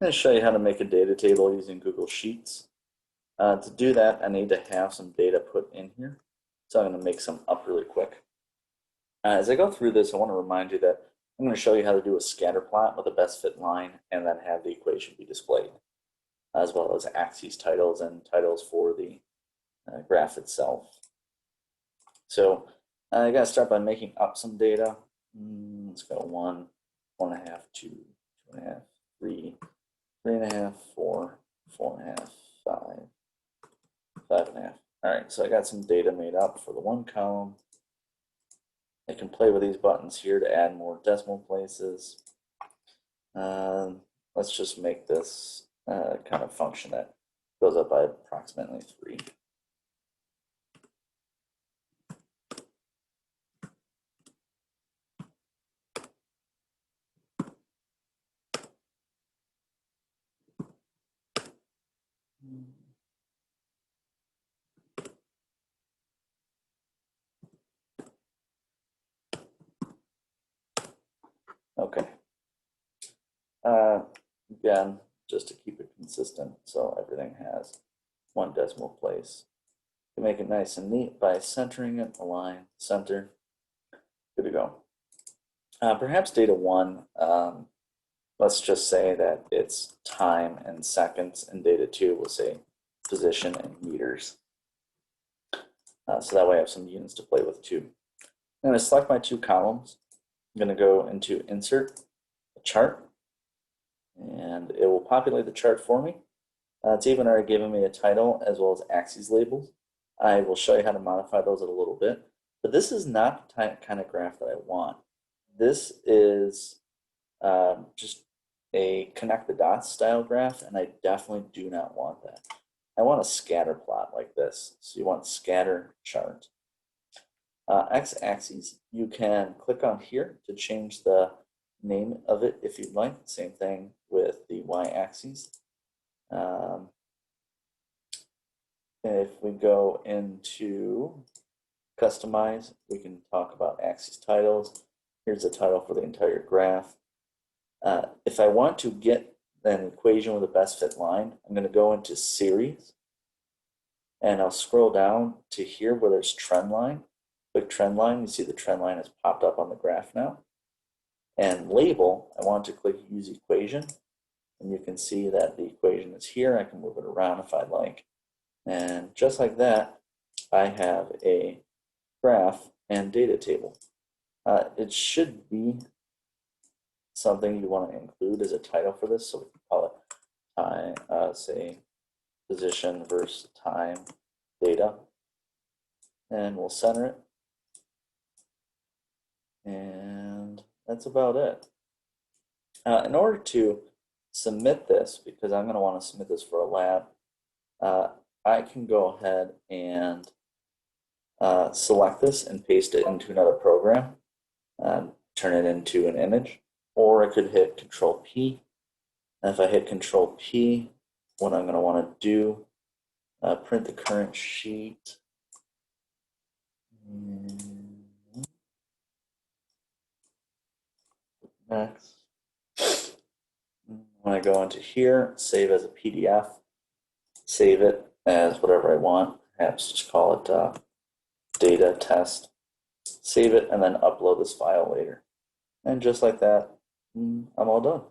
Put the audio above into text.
going to show you how to make a data table using Google Sheets. To do that, I need to have some data put in here. So I'm going to make some up really quick. As I go through this, I want to remind you that I'm going to show you how to do a scatter plot with a best fit line and then have the equation be displayed, as well as axes titles and titles for the graph itself. So I got to start by making up some data. Let's go 1, 1.5, 2, 2.5, 3, 3.5, 4, 4.5, 5, 5.5. All right, so I got some data made up for the one column. I can play with these buttons here to add more decimal places. Let's just make this kind of function that goes up by approximately 3. Okay. Again, just to keep it consistent, so everything has one decimal place. You can make it nice and neat by centering it, align, center. Good to go. Perhaps data 1, let's just say that it's time and seconds, and data 2 will say position and meters. So that way I have some units to play with too. I'm going to select my 2 columns. I'm going to go into Insert, a Chart, and it will populate the chart for me. It's even already given me a title as well as axes labels. I will show you how to modify those in a little bit. But this is not the kind of graph that I want. This is just a connect the dots style graph, and I definitely do not want that. I want a scatter plot like this. So you want scatter chart. X-axis, you can click on here to change the name of it if you'd like. Same thing with the y-axis. If we go into customize, we can talk about axis titles. Here's the title for the entire graph. If I want to get an equation with a best fit line, I'm going to go into series, and I'll scroll down to here where there's trend line. Click trend line. You see the trend line has popped up on the graph now. And label, I want to click use equation, and you can see that the equation is here. I can move it around if I like. And just like that, I have a graph and data table. It should be something you want to include as a title for this, so we can call it time, say position versus time data, and we'll center it. And that's about it. In order to submit this, because I'm going to want to submit this for a lab, I can go ahead and select this and paste it into another program, turn it into an image, or I could hit Control P. And if I hit Control P, what I'm going to want to do, print the current sheet. Next. When I go into here, save as a PDF, save it as whatever I want, perhaps just call it data test, save it, and then upload this file later. And just like that, I'm all done.